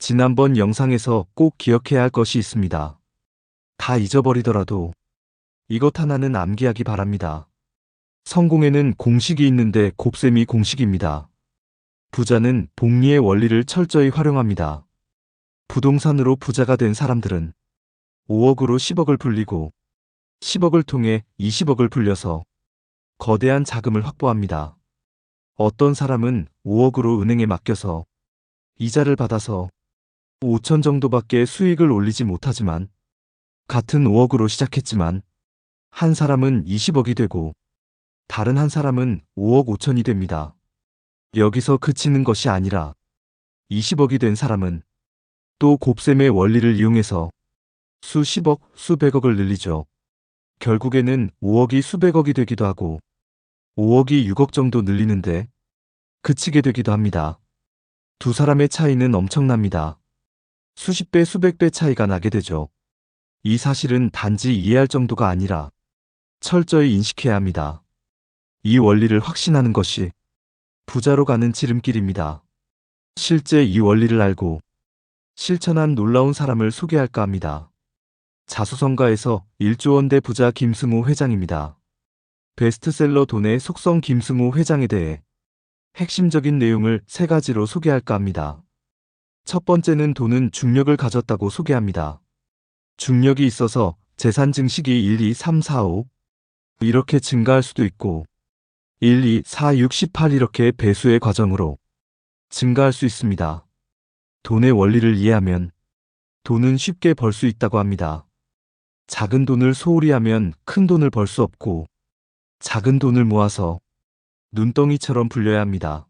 지난번 영상에서 꼭 기억해야 할 것이 있습니다. 다 잊어버리더라도 이것 하나는 암기하기 바랍니다. 성공에는 공식이 있는데 곱셈이 공식입니다. 부자는 복리의 원리를 철저히 활용합니다. 부동산으로 부자가 된 사람들은 5억으로 10억을 불리고 10억을 통해 20억을 불려서 거대한 자금을 확보합니다. 어떤 사람은 5억으로 은행에 맡겨서 이자를 받아서 5천 정도밖에 수익을 올리지 못하지만 같은 5억으로 시작했지만 한 사람은 20억이 되고 다른 한 사람은 5억 5천이 됩니다. 여기서 그치는 것이 아니라 20억이 된 사람은 또 곱셈의 원리를 이용해서 수십억, 수백억을 늘리죠. 결국에는 5억이 수백억이 되기도 하고 5억이 6억 정도 늘리는데 그치게 되기도 합니다. 두 사람의 차이는 엄청납니다. 수십 배, 수백 배 차이가 나게 되죠. 이 사실은 단지 이해할 정도가 아니라 철저히 인식해야 합니다. 이 원리를 확신하는 것이 부자로 가는 지름길입니다. 실제 이 원리를 알고 실천한 놀라운 사람을 소개할까 합니다. 자수성가에서 1조 원대 부자 김승우 회장입니다. 베스트셀러 돈의 속성 김승우 회장에 대해 핵심적인 내용을 세 가지로 소개할까 합니다. 첫 번째는 돈은 중력을 가졌다고 소개합니다. 중력이 있어서 재산 증식이 1, 2, 3, 4, 5 이렇게 증가할 수도 있고 1, 2, 4, 6, 18 이렇게 배수의 과정으로 증가할 수 있습니다. 돈의 원리를 이해하면 돈은 쉽게 벌 수 있다고 합니다. 작은 돈을 소홀히 하면 큰 돈을 벌 수 없고 작은 돈을 모아서 눈덩이처럼 불려야 합니다.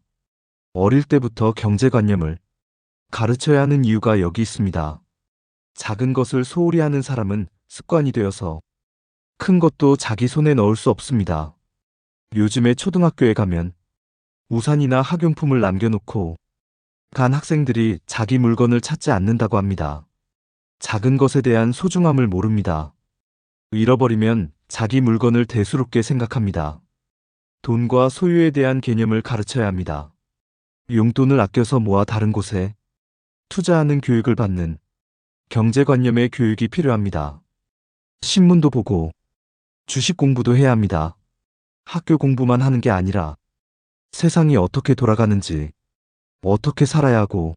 어릴 때부터 경제관념을 가르쳐야 하는 이유가 여기 있습니다. 작은 것을 소홀히 하는 사람은 습관이 되어서 큰 것도 자기 손에 넣을 수 없습니다. 요즘에 초등학교에 가면 우산이나 학용품을 남겨놓고 간 학생들이 자기 물건을 찾지 않는다고 합니다. 작은 것에 대한 소중함을 모릅니다. 잃어버리면 자기 물건을 대수롭게 생각합니다. 돈과 소유에 대한 개념을 가르쳐야 합니다. 용돈을 아껴서 모아 다른 곳에 투자하는 교육을 받는 경제관념의 교육이 필요합니다. 신문도 보고 주식 공부도 해야 합니다. 학교 공부만 하는 게 아니라 세상이 어떻게 돌아가는지, 어떻게 살아야 하고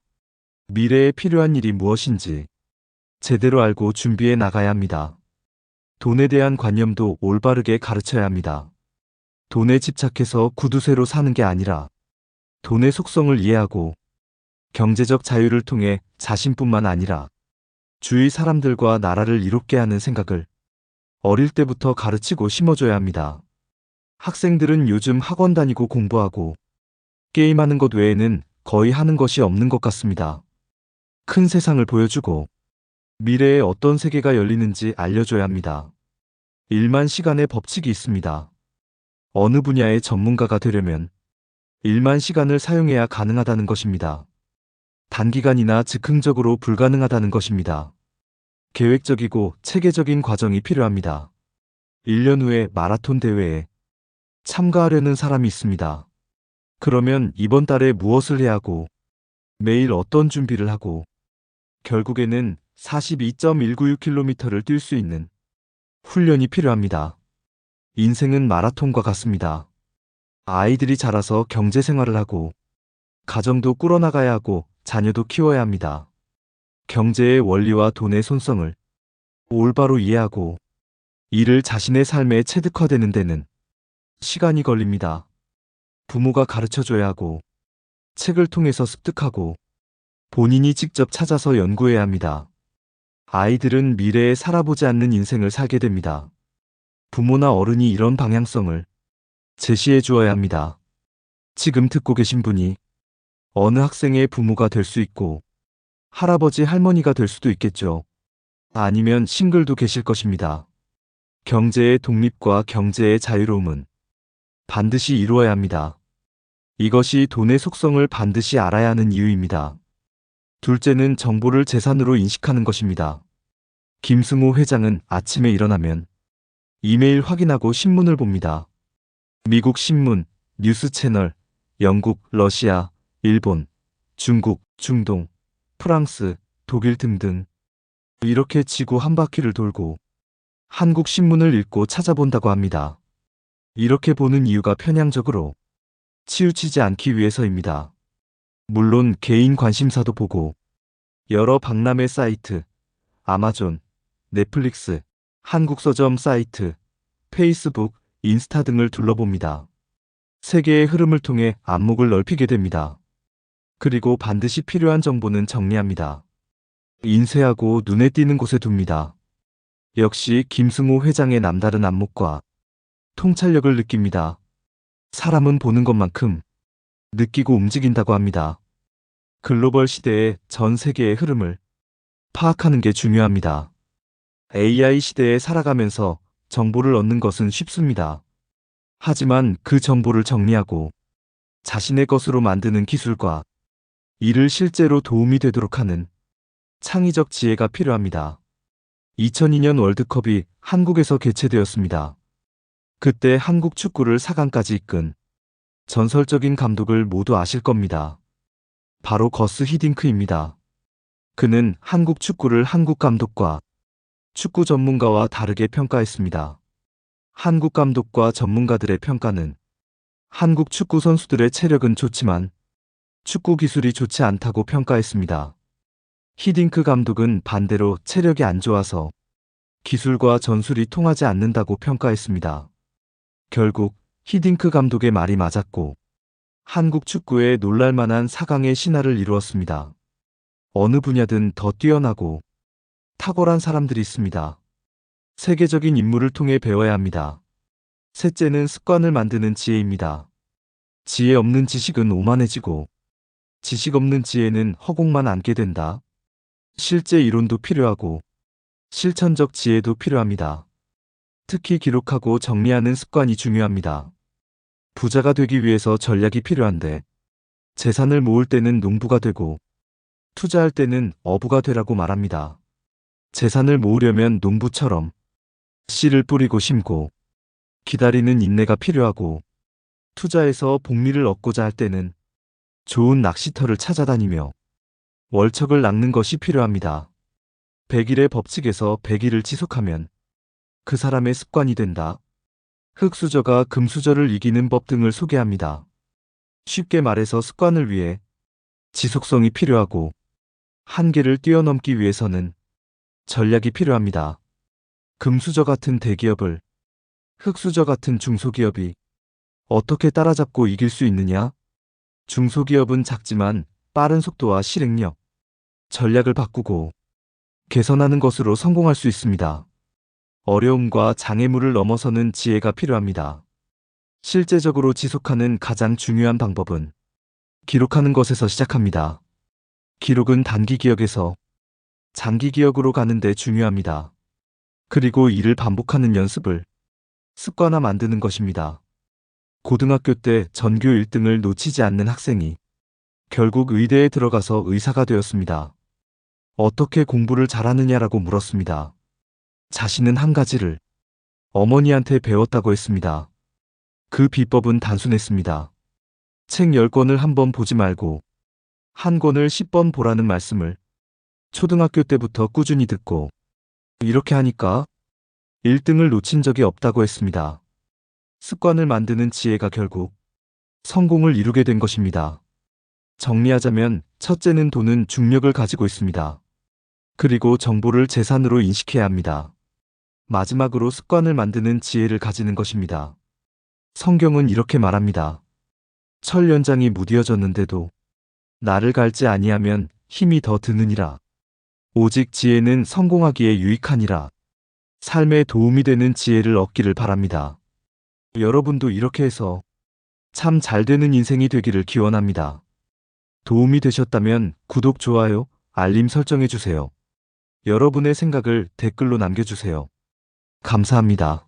미래에 필요한 일이 무엇인지 제대로 알고 준비해 나가야 합니다. 돈에 대한 관념도 올바르게 가르쳐야 합니다. 돈에 집착해서 구두쇠로 사는 게 아니라 돈의 속성을 이해하고 경제적 자유를 통해 자신뿐만 아니라 주위 사람들과 나라를 이롭게 하는 생각을 어릴 때부터 가르치고 심어줘야 합니다. 학생들은 요즘 학원 다니고 공부하고 게임하는 것 외에는 거의 하는 것이 없는 것 같습니다. 큰 세상을 보여주고 미래에 어떤 세계가 열리는지 알려줘야 합니다. 일만 시간의 법칙이 있습니다. 어느 분야의 전문가가 되려면 1만 시간을 사용해야 가능하다는 것입니다. 단기간이나 즉흥적으로 불가능하다는 것입니다. 계획적이고 체계적인 과정이 필요합니다. 1년 후에 마라톤 대회에 참가하려는 사람이 있습니다. 그러면 이번 달에 무엇을 해야 하고 매일 어떤 준비를 하고 결국에는 42.196km를 뛸 수 있는 훈련이 필요합니다. 인생은 마라톤과 같습니다. 아이들이 자라서 경제생활을 하고 가정도 꾸려나가야 하고 자녀도 키워야 합니다. 경제의 원리와 돈의 손성을 올바로 이해하고 이를 자신의 삶에 체득화되는 데는 시간이 걸립니다. 부모가 가르쳐줘야 하고 책을 통해서 습득하고 본인이 직접 찾아서 연구해야 합니다. 아이들은 미래에 살아보지 않는 인생을 살게 됩니다. 부모나 어른이 이런 방향성을 제시해 주어야 합니다. 지금 듣고 계신 분이 어느 학생의 부모가 될 수 있고 할아버지 할머니가 될 수도 있겠죠. 아니면 싱글도 계실 것입니다. 경제의 독립과 경제의 자유로움은 반드시 이루어야 합니다. 이것이 돈의 속성을 반드시 알아야 하는 이유입니다. 둘째는 정보를 재산으로 인식하는 것입니다. 김승우 회장은 아침에 일어나면 이메일 확인하고 신문을 봅니다. 미국 신문, 뉴스 채널, 영국, 러시아, 일본, 중국, 중동, 프랑스, 독일 등등. 이렇게 지구 한 바퀴를 돌고 한국 신문을 읽고 찾아본다고 합니다. 이렇게 보는 이유가 편향적으로 치우치지 않기 위해서입니다. 물론 개인 관심사도 보고 여러 박람회 사이트, 아마존, 넷플릭스, 한국 서점 사이트, 페이스북, 인스타 등을 둘러봅니다. 세계의 흐름을 통해 안목을 넓히게 됩니다. 그리고 반드시 필요한 정보는 정리합니다. 인쇄하고 눈에 띄는 곳에 둡니다. 역시 김승호 회장의 남다른 안목과 통찰력을 느낍니다. 사람은 보는 것만큼 느끼고 움직인다고 합니다. 글로벌 시대의 전 세계의 흐름을 파악하는 게 중요합니다. AI 시대에 살아가면서 정보를 얻는 것은 쉽습니다. 하지만 그 정보를 정리하고 자신의 것으로 만드는 기술과 이를 실제로 도움이 되도록 하는 창의적 지혜가 필요합니다. 2002년 월드컵이 한국에서 개최되었습니다. 그때 한국 축구를 4강까지 이끈 전설적인 감독을 모두 아실 겁니다. 바로 거스 히딩크입니다. 그는 한국 축구를 한국 감독과 축구 전문가와 다르게 평가했습니다. 한국 감독과 전문가들의 평가는 한국 축구 선수들의 체력은 좋지만 축구 기술이 좋지 않다고 평가했습니다. 히딩크 감독은 반대로 체력이 안 좋아서 기술과 전술이 통하지 않는다고 평가했습니다. 결국 히딩크 감독의 말이 맞았고 한국 축구에 놀랄만한 4강의 신화를 이루었습니다. 어느 분야든 더 뛰어나고 탁월한 사람들이 있습니다. 세계적인 인물을 통해 배워야 합니다. 셋째는 습관을 만드는 지혜입니다. 지혜 없는 지식은 오만해지고 지식 없는 지혜는 허공만 안게 된다. 실제 이론도 필요하고 실천적 지혜도 필요합니다. 특히 기록하고 정리하는 습관이 중요합니다. 부자가 되기 위해서 전략이 필요한데 재산을 모을 때는 농부가 되고 투자할 때는 어부가 되라고 말합니다. 재산을 모으려면 농부처럼 씨를 뿌리고 심고 기다리는 인내가 필요하고 투자해서 복리를 얻고자 할 때는 좋은 낚시터를 찾아다니며 월척을 낚는 것이 필요합니다. 100일의 법칙에서 100일을 지속하면 그 사람의 습관이 된다. 흙수저가 금수저를 이기는 법 등을 소개합니다. 쉽게 말해서 습관을 위해 지속성이 필요하고 한계를 뛰어넘기 위해서는 전략이 필요합니다. 금수저 같은 대기업을 흙수저 같은 중소기업이 어떻게 따라잡고 이길 수 있느냐? 중소기업은 작지만 빠른 속도와 실행력, 전략을 바꾸고 개선하는 것으로 성공할 수 있습니다. 어려움과 장애물을 넘어서는 지혜가 필요합니다. 실제적으로 지속하는 가장 중요한 방법은 기록하는 것에서 시작합니다. 기록은 단기 기억에서 장기 기억으로 가는 데 중요합니다. 그리고 이를 반복하는 연습을 습관화 만드는 것입니다. 고등학교 때 전교 1등을 놓치지 않는 학생이 결국 의대에 들어가서 의사가 되었습니다. 어떻게 공부를 잘하느냐라고 물었습니다. 자신은 한 가지를 어머니한테 배웠다고 했습니다. 그 비법은 단순했습니다. 책 10권을 한 번 보지 말고 한 권을 10번 보라는 말씀을 초등학교 때부터 꾸준히 듣고 이렇게 하니까 1등을 놓친 적이 없다고 했습니다. 습관을 만드는 지혜가 결국 성공을 이루게 된 것입니다. 정리하자면 첫째는 돈은 중력을 가지고 있습니다. 그리고 정보를 재산으로 인식해야 합니다. 마지막으로 습관을 만드는 지혜를 가지는 것입니다. 성경은 이렇게 말합니다. 철 연장이 무뎌졌는데도 나를 갈지 아니하면 힘이 더 드느니라. 오직 지혜는 성공하기에 유익하니라. 삶에 도움이 되는 지혜를 얻기를 바랍니다. 여러분도 이렇게 해서 참 잘 되는 인생이 되기를 기원합니다. 도움이 되셨다면 구독, 좋아요, 알림 설정해 주세요. 여러분의 생각을 댓글로 남겨주세요. 감사합니다.